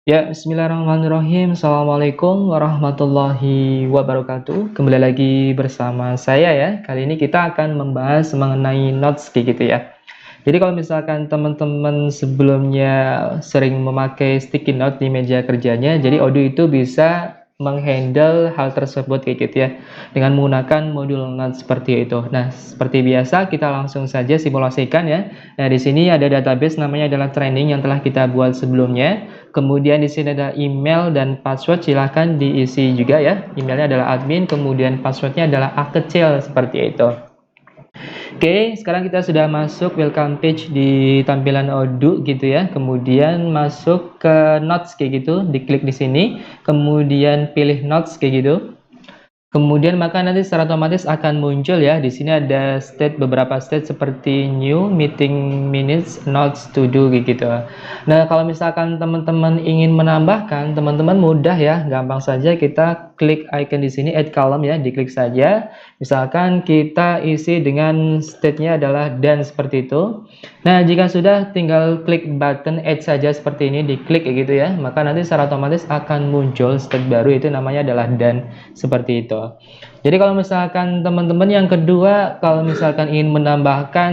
Ya, bismillahirrahmanirrahim. Assalamualaikum warahmatullahi wabarakatuh. Kembali lagi bersama saya ya. Kali ini kita akan membahas mengenai notes kayak gitu ya. Jadi kalau misalkan teman-teman sebelumnya sering memakai sticky note di meja kerjanya, jadi Odoo itu bisa menghandle hal tersebut kayak gitu ya, dengan menggunakan modul notes seperti itu. Nah, seperti biasa kita langsung saja simulasikan ya. Nah, di sini ada database namanya adalah training yang telah kita buat sebelumnya. Kemudian di sini ada email dan password, silahkan diisi juga ya. Emailnya adalah admin, kemudian passwordnya adalah A kecil seperti itu. Oke, sekarang kita sudah masuk welcome page di tampilan Odoo gitu ya. Kemudian masuk ke notes kayak gitu, diklik di sini, kemudian pilih notes kayak gitu. Kemudian maka nanti secara otomatis akan muncul ya. Di sini ada beberapa state seperti new, meeting minutes, notes, to do gitu. Nah, kalau misalkan teman-teman ingin menambahkan, teman-teman mudah ya, gampang saja kita klik icon di sini add column ya, diklik saja. Misalkan kita isi dengan state-nya adalah done seperti itu. Nah, jika sudah tinggal klik button add saja seperti ini, diklik kayak gitu ya. Maka nanti secara otomatis akan muncul state baru, itu namanya adalah done seperti itu. Jadi kalau misalkan teman-teman yang kedua, kalau misalkan ingin menambahkan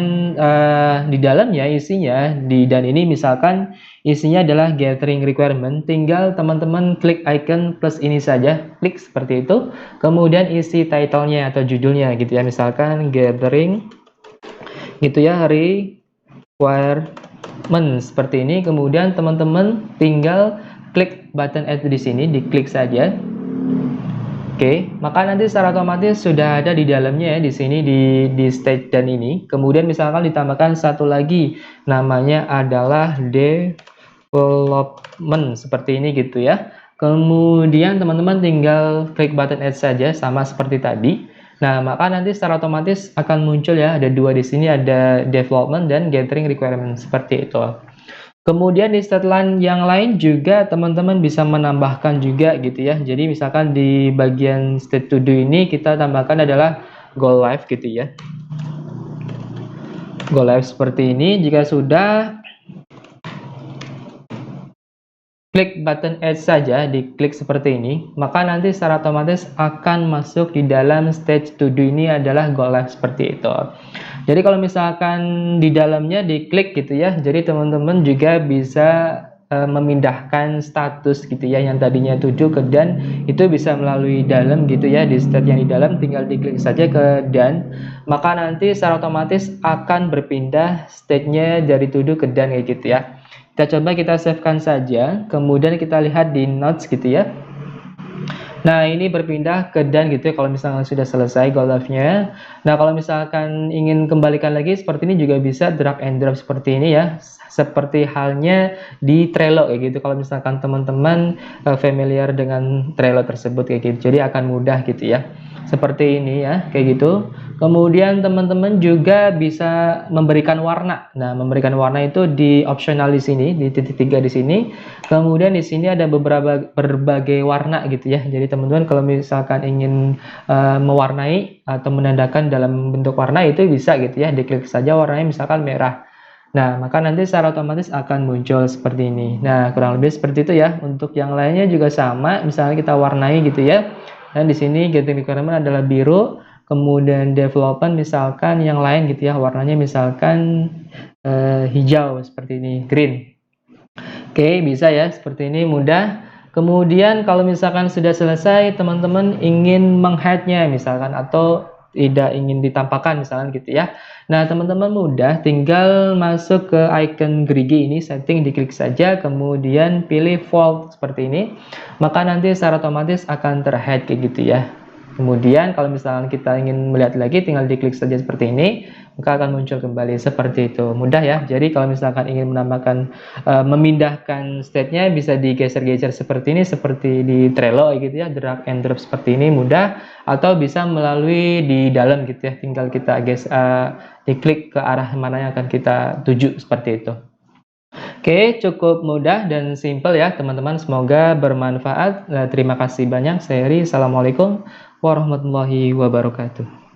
di dalamnya isinya dan ini misalkan isinya adalah gathering requirement, tinggal teman-teman klik icon plus ini saja, klik seperti itu. Kemudian isi title-nya atau judulnya gitu ya, misalkan gathering gitu ya, requirement seperti ini. Kemudian teman-teman tinggal klik button add di sini, diklik saja. Oke, maka nanti secara otomatis sudah ada di dalamnya ya, di sini di stage dan ini. Kemudian misalkan ditambahkan satu lagi, namanya adalah development seperti ini gitu ya. Kemudian teman-teman tinggal klik button add saja sama seperti tadi. Nah, maka nanti secara otomatis akan muncul ya, ada dua di sini, ada development dan gathering requirement seperti itu. Kemudian di setelan yang lain juga teman-teman bisa menambahkan juga gitu ya. Jadi misalkan di bagian state to do ini kita tambahkan adalah go live gitu ya. Go live seperti ini. Jika sudah, klik button add saja, diklik seperti ini, maka nanti secara otomatis akan masuk di dalam stage to do ini adalah go live seperti itu. Jadi kalau misalkan di dalamnya diklik gitu ya, jadi teman-teman juga bisa memindahkan status gitu ya, yang tadinya to do ke done, itu bisa melalui dalam gitu ya, di state yang di dalam tinggal diklik saja ke done, maka nanti secara otomatis akan berpindah state-nya dari to do ke done kayak gitu ya. Kita coba kita save-kan saja, kemudian kita lihat di notes gitu ya. Nah, ini berpindah ke done gitu ya kalau misalkan sudah selesai go live-nya. Nah, kalau misalkan ingin kembalikan lagi seperti ini juga bisa drag and drop seperti ini ya. Seperti halnya di Trello kayak gitu. Kalau misalkan teman-teman familiar dengan Trello tersebut kayak gitu. Jadi akan mudah gitu ya. Seperti ini ya, kayak gitu. Kemudian teman-teman juga bisa memberikan warna. Nah, memberikan warna itu di optional di sini, di titik 3 di sini. Kemudian di sini ada berbagai warna gitu ya. Jadi teman-teman kalau misalkan ingin mewarnai atau menandakan dalam bentuk warna itu bisa gitu ya. Diklik saja warnanya misalkan merah. Nah, maka nanti secara otomatis akan muncul seperti ini. Nah, kurang lebih seperti itu ya. Untuk yang lainnya juga sama. Misalnya kita warnai gitu ya. Dan di sini gathering requirement adalah biru. Kemudian development misalkan yang lain gitu ya. Warnanya misalkan hijau seperti ini, green. Oke, bisa ya, seperti ini mudah. Kemudian kalau misalkan sudah selesai, teman-teman ingin meng-hide-nya misalkan atau tidak ingin ditampakkan misalkan gitu ya. Nah, teman-teman mudah tinggal masuk ke icon gerigi ini, setting, diklik saja, kemudian pilih Vault seperti ini. Maka nanti secara otomatis akan ter-hide kayak gitu ya. Kemudian kalau misalkan kita ingin melihat lagi, tinggal diklik saja seperti ini, maka akan muncul kembali seperti itu. Mudah ya. Jadi kalau misalkan ingin menambahkan memindahkan state-nya bisa digeser-geser seperti ini, seperti di Trello gitu ya, drag and drop seperti ini mudah, atau bisa melalui di dalam gitu ya, tinggal kita diklik ke arah mana yang akan kita tuju seperti itu. Oke, cukup mudah dan simple ya teman-teman, semoga bermanfaat. Terima kasih banyak. Saya Heri, assalamualaikum warahmatullahi wabarakatuh.